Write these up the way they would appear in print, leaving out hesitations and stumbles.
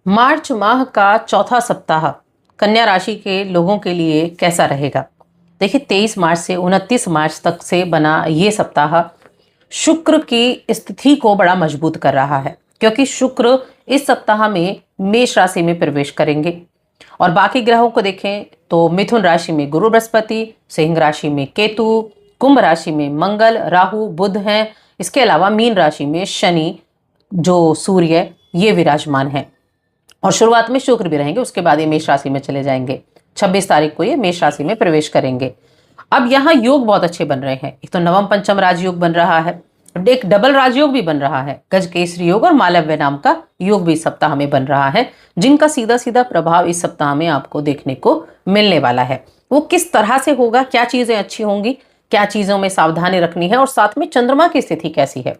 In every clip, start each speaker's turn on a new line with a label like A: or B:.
A: मार्च माह का चौथा सप्ताह कन्या राशि के लोगों के लिए कैसा रहेगा। देखिए 23 मार्च से 29 मार्च तक से बना ये सप्ताह शुक्र की स्थिति को बड़ा मजबूत कर रहा है, क्योंकि शुक्र इस सप्ताह में मेष राशि में प्रवेश करेंगे। और बाकी ग्रहों को देखें तो मिथुन राशि में गुरु बृहस्पति, सिंह राशि में केतु, कुंभ राशि में मंगल, राहु, बुध हैं। इसके अलावा मीन राशि में शनि, जो सूर्य, ये विराजमान है। और शुरुआत में शुक्र भी रहेंगे, उसके बाद ये मेष राशि में चले जाएंगे। 26 तारीख को ये मेष राशि में प्रवेश करेंगे। अब यहाँ योग बहुत अच्छे बन रहे हैं। एक तो नवम पंचम राजयोग बन रहा है, एक डबल राजयोग भी बन रहा है, गज केसरी योग और मालव्य नाम का योग भी इस सप्ताह में बन रहा है, जिनका सीधा सीधा प्रभाव इस सप्ताह में आपको देखने को मिलने वाला है। वो किस तरह से होगा, क्या चीजें अच्छी होंगी, क्या चीजों में सावधानी रखनी है, और साथ में चंद्रमा की स्थिति कैसी है।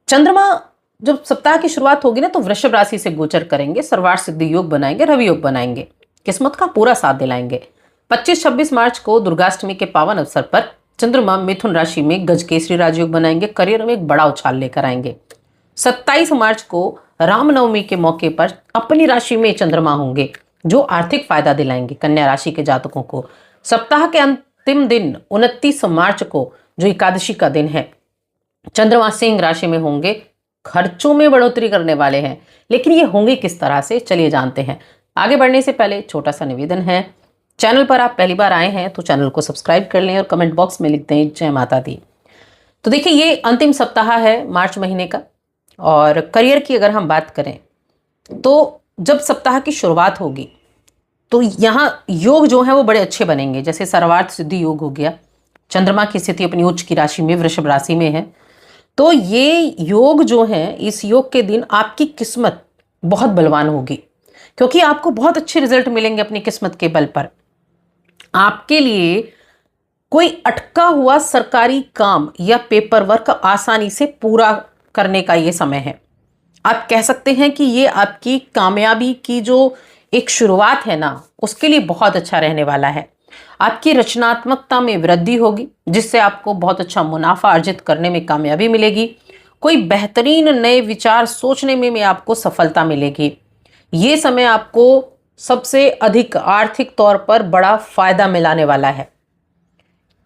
A: चंद्रमा जब सप्ताह की शुरुआत होगी ना, तो वृषभ राशि से गोचर करेंगे, सर्वार्थ सिद्धि योग बनाएंगे, रवि योग बनाएंगे, किस्मत का पूरा साथ दिलाएंगे। 25-26 मार्च को दुर्गाष्टमी के पावन अवसर पर चंद्रमा मिथुन राशि में गज केसरी राजयोग बनाएंगे, करियर में एक बड़ा उछाल लेकर आएंगे। 27 मार्च को रामनवमी के मौके पर अपनी राशि में चंद्रमा होंगे, जो आर्थिक फायदा दिलाएंगे कन्या राशि के जातकों को। सप्ताह के अंतिम दिन 29 मार्च को, जो एकादशी का दिन है, चंद्रमा सिंह राशि में होंगे, खर्चों में बढ़ोतरी करने वाले हैं। लेकिन ये होंगे किस तरह से, चलिए जानते हैं। आगे बढ़ने से पहले छोटा सा निवेदन है, चैनल पर आप पहली बार आए हैं तो चैनल को सब्सक्राइब कर लें और कमेंट बॉक्स में लिख दें जय माता दी। तो देखिए, ये अंतिम सप्ताह है मार्च महीने का। और करियर की अगर हम बात करें तो जब सप्ताह की शुरुआत होगी तो यहाँ योग जो है वो बड़े अच्छे बनेंगे। जैसे सर्वार्थ सिद्धि योग हो गया, चंद्रमा की स्थिति अपनी उच्च की राशि में वृषभ राशि में है, तो ये योग जो है, इस योग के दिन आपकी किस्मत बहुत बलवान होगी, क्योंकि आपको बहुत अच्छे रिजल्ट मिलेंगे अपनी किस्मत के बल पर। आपके लिए कोई अटका हुआ सरकारी काम या पेपर वर्क आसानी से पूरा करने का ये समय है। आप कह सकते हैं कि ये आपकी कामयाबी की जो एक शुरुआत है ना, उसके लिए बहुत अच्छा रहने वाला है। आपकी रचनात्मकता में वृद्धि होगी, जिससे आपको बहुत अच्छा मुनाफा अर्जित करने में कामयाबी मिलेगी। कोई बेहतरीन नए विचार सोचने में आपको सफलता मिलेगी। ये समय आपको सबसे अधिक आर्थिक तौर पर बड़ा फायदा मिलाने वाला है।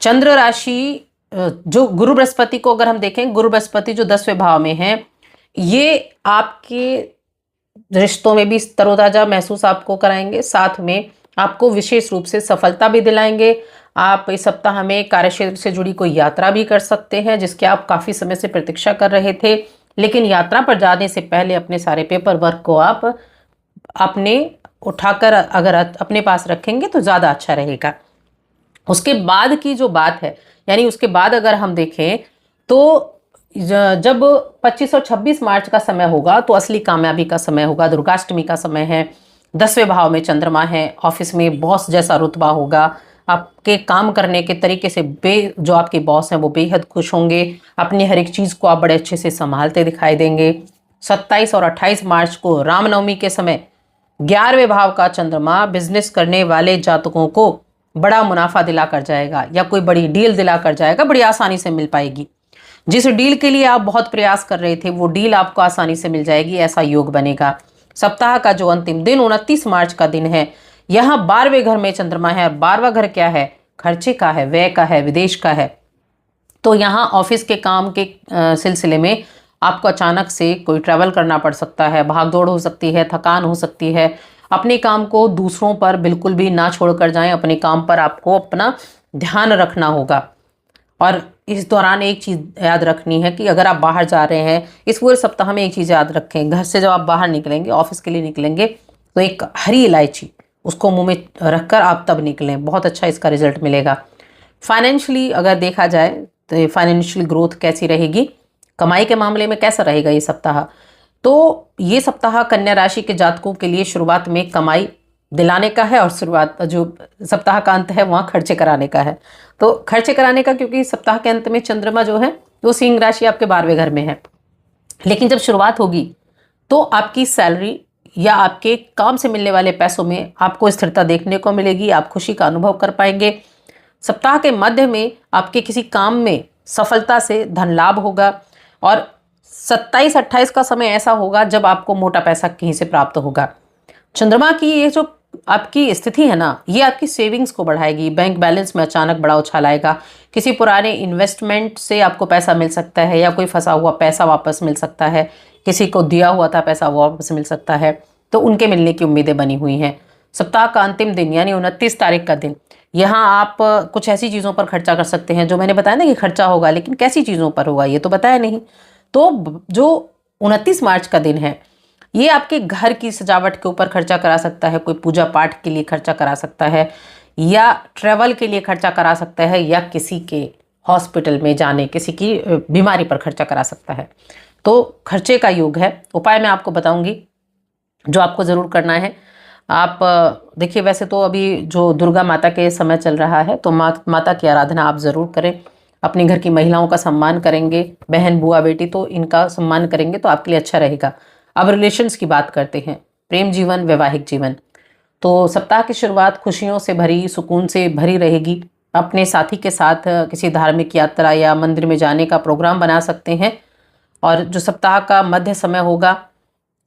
A: चंद्र राशि, जो गुरु बृहस्पति को अगर हम देखें, गुरु बृहस्पति जो 10वें भाव में है, ये आपके रिश्तों में भी तरोताजा महसूस आपको कराएंगे, साथ में आपको विशेष रूप से सफलता भी दिलाएंगे। आप इस सप्ताह में कार्यक्षेत्र से जुड़ी कोई यात्रा भी कर सकते हैं, जिसके आप काफ़ी समय से प्रतीक्षा कर रहे थे। लेकिन यात्रा पर जाने से पहले अपने सारे पेपर वर्क को आप अपने उठाकर अगर अपने पास रखेंगे तो ज़्यादा अच्छा रहेगा। उसके बाद की जो बात है, यानी उसके बाद अगर हम देखें तो जब 25 और 26 मार्च का समय होगा तो असली कामयाबी का समय होगा, दुर्गाष्टमी का समय है। 10वें भाव में चंद्रमा है, ऑफिस में बॉस जैसा रुतबा होगा। आपके काम करने के तरीके से जो आपके बॉस हैं वो बेहद खुश होंगे। अपनी हर एक चीज़ को आप बड़े अच्छे से संभालते दिखाई देंगे। 27 और 28 मार्च को रामनवमी के समय 11वें भाव का चंद्रमा बिजनेस करने वाले जातकों को बड़ा मुनाफा दिला कर जाएगा, या कोई बड़ी डील दिला कर जाएगा, बड़ी आसानी से मिल पाएगी। जिस डील के लिए आप बहुत प्रयास कर रहे थे वो डील आपको आसानी से मिल जाएगी, ऐसा योग बनेगा। सप्ताह का जो अंतिम दिन 29 मार्च का दिन है, यहाँ 12वें घर में चंद्रमा है। और 12वां घर क्या है? खर्चे का है, व्यय का है, विदेश का है। तो यहाँ ऑफिस के काम के सिलसिले में आपको अचानक से कोई ट्रैवल करना पड़ सकता है, भागदौड़ हो सकती है, थकान हो सकती है। अपने काम को दूसरों पर बिल्कुल भी ना छोड़कर जाएं, अपने काम पर आपको अपना ध्यान रखना होगा। और इस दौरान एक चीज़ याद रखनी है कि अगर आप बाहर जा रहे हैं, इस पूरे सप्ताह में एक चीज़ याद रखें, घर से जब आप बाहर निकलेंगे, ऑफिस के लिए निकलेंगे, तो एक हरी इलायची उसको मुंह में रखकर आप तब निकलें, बहुत अच्छा इसका रिजल्ट मिलेगा। फाइनेंशियली अगर देखा जाए तो फाइनेंशियल ग्रोथ कैसी रहेगी, कमाई के मामले में कैसा रहेगा ये सप्ताह? तो ये सप्ताह कन्या राशि के जातकों के लिए शुरुआत में कमाई दिलाने का है, और शुरुआत जो सप्ताह का अंत है वहाँ खर्चे कराने का है। तो खर्चे कराने का, क्योंकि सप्ताह के अंत में चंद्रमा जो है वो सिंह राशि आपके 12वें घर में है। लेकिन जब शुरुआत होगी तो आपकी सैलरी या आपके काम से मिलने वाले पैसों में आपको स्थिरता देखने को मिलेगी, आप खुशी का अनुभव कर पाएंगे। सप्ताह के मध्य में आपके किसी काम में सफलता से धन लाभ होगा, और 27-28 का समय ऐसा होगा जब आपको मोटा पैसा कहीं से प्राप्त होगा। चंद्रमा की ये जो आपकी स्थिति है ना, ये आपकी सेविंग्स को बढ़ाएगी। बैंक बैलेंस में अचानक बड़ा उछाल आएगा। किसी पुराने इन्वेस्टमेंट से आपको पैसा मिल सकता है, या कोई फंसा हुआ पैसा वापस मिल सकता है। किसी को दिया हुआ था पैसा वो वापस मिल सकता है, तो उनके मिलने की उम्मीदें बनी हुई हैं। सप्ताह का अंतिम दिन यानी 29 तारीख का दिन, यहाँ आप कुछ ऐसी चीज़ों पर खर्चा कर सकते हैं जो मैंने बताया ना कि खर्चा होगा, लेकिन कैसी चीज़ों पर होगा ये तो बताया नहीं। तो जो 29 मार्च का दिन है, ये आपके घर की सजावट के ऊपर खर्चा करा सकता है, कोई पूजा पाठ के लिए खर्चा करा सकता है, या ट्रैवल के लिए खर्चा करा सकता है, या किसी के हॉस्पिटल में जाने, किसी की बीमारी पर खर्चा करा सकता है। तो खर्चे का योग है। उपाय मैं आपको बताऊंगी जो आपको ज़रूर करना है। आप देखिए, वैसे तो अभी जो दुर्गा माता के समय चल रहा है, तो माता की आराधना आप ज़रूर करें। अपने घर की महिलाओं का सम्मान करेंगे, बहन बुआ बेटी, तो इनका सम्मान करेंगे तो आपके लिए अच्छा रहेगा। अब रिलेशंस की बात करते हैं, प्रेम जीवन, वैवाहिक जीवन। तो सप्ताह की शुरुआत खुशियों से भरी, सुकून से भरी रहेगी। अपने साथी के साथ किसी धार्मिक यात्रा या मंदिर में जाने का प्रोग्राम बना सकते हैं। और जो सप्ताह का मध्य समय होगा,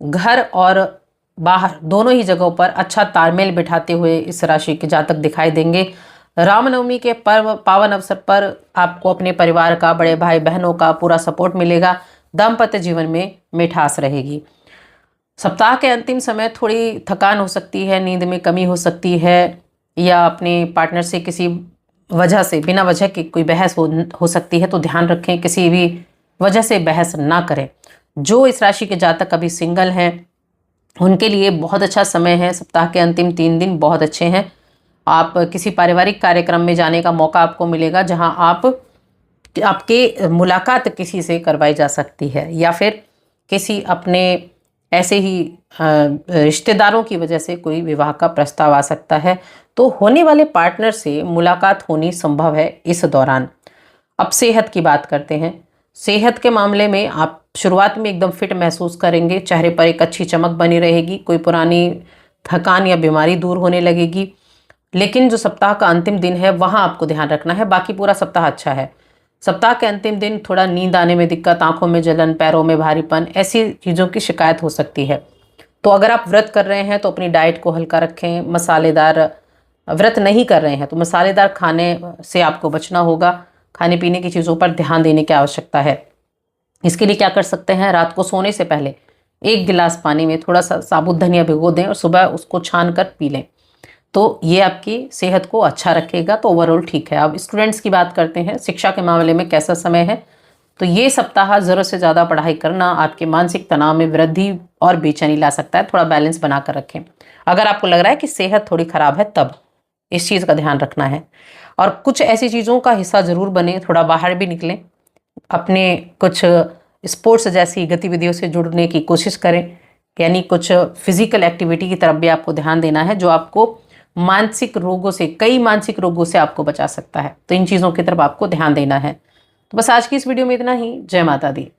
A: घर और बाहर दोनों ही जगहों पर अच्छा तालमेल बिठाते हुए इस राशि के जातक दिखाई देंगे। रामनवमी के पर्व पावन अवसर पर आपको अपने परिवार का, बड़े भाई बहनों का पूरा सपोर्ट मिलेगा। दाम्पत्य जीवन में मिठास रहेगी। सप्ताह के अंतिम समय थोड़ी थकान हो सकती है, नींद में कमी हो सकती है, या अपने पार्टनर से किसी वजह से, बिना वजह की कोई बहस हो सकती है, तो ध्यान रखें किसी भी वजह से बहस ना करें। जो इस राशि के जातक अभी सिंगल हैं उनके लिए बहुत अच्छा समय है। सप्ताह के अंतिम 3 दिन बहुत अच्छे हैं। आप किसी पारिवारिक कार्यक्रम में जाने का मौका आपको मिलेगा, जहां आपके मुलाकात किसी से करवाई जा सकती है, या फिर किसी अपने ऐसे ही रिश्तेदारों की वजह से कोई विवाह का प्रस्ताव आ सकता है। तो होने वाले पार्टनर से मुलाकात होनी संभव है इस दौरान। अब सेहत की बात करते हैं। सेहत के मामले में आप शुरुआत में एकदम फिट महसूस करेंगे, चेहरे पर एक अच्छी चमक बनी रहेगी, कोई पुरानी थकान या बीमारी दूर होने लगेगी। लेकिन जो सप्ताह का अंतिम दिन है वहाँ आपको ध्यान रखना है, बाकी पूरा सप्ताह अच्छा है। सप्ताह के अंतिम दिन थोड़ा नींद आने में दिक्कत, आंखों में जलन, पैरों में भारीपन, ऐसी चीज़ों की शिकायत हो सकती है। तो अगर आप व्रत कर रहे हैं तो अपनी डाइट को हल्का रखें। मसालेदार व्रत नहीं कर रहे हैं तो मसालेदार खाने से आपको बचना होगा। खाने पीने की चीज़ों पर ध्यान देने की आवश्यकता है। इसके लिए क्या कर सकते हैं, रात को सोने से पहले 1 गिलास पानी में थोड़ा सा साबुत धनिया भिगो दें और सुबह उसको छान कर पी लें, तो ये आपकी सेहत को अच्छा रखेगा। तो ओवरऑल ठीक है। अब स्टूडेंट्स की बात करते हैं, शिक्षा के मामले में कैसा समय है। तो ये सप्ताह ज़रूरत से ज़्यादा पढ़ाई करना आपके मानसिक तनाव में वृद्धि और बेचैनी ला सकता है। थोड़ा बैलेंस बना कर रखें। अगर आपको लग रहा है कि सेहत थोड़ी ख़राब है, तब इस चीज़ का ध्यान रखना है। और कुछ ऐसी चीज़ों का हिस्सा ज़रूर बने, थोड़ा बाहर भी निकलें, अपने कुछ स्पोर्ट्स जैसी गतिविधियों से जुड़ने की कोशिश करें। यानी कुछ फिजिकल एक्टिविटी की तरफ भी आपको ध्यान देना है, जो आपको मानसिक रोगों से, कई मानसिक रोगों से आपको बचा सकता है। तो इन चीज़ों की तरफ आपको ध्यान देना है। तो बस आज की इस वीडियो में इतना ही। जय माता दी।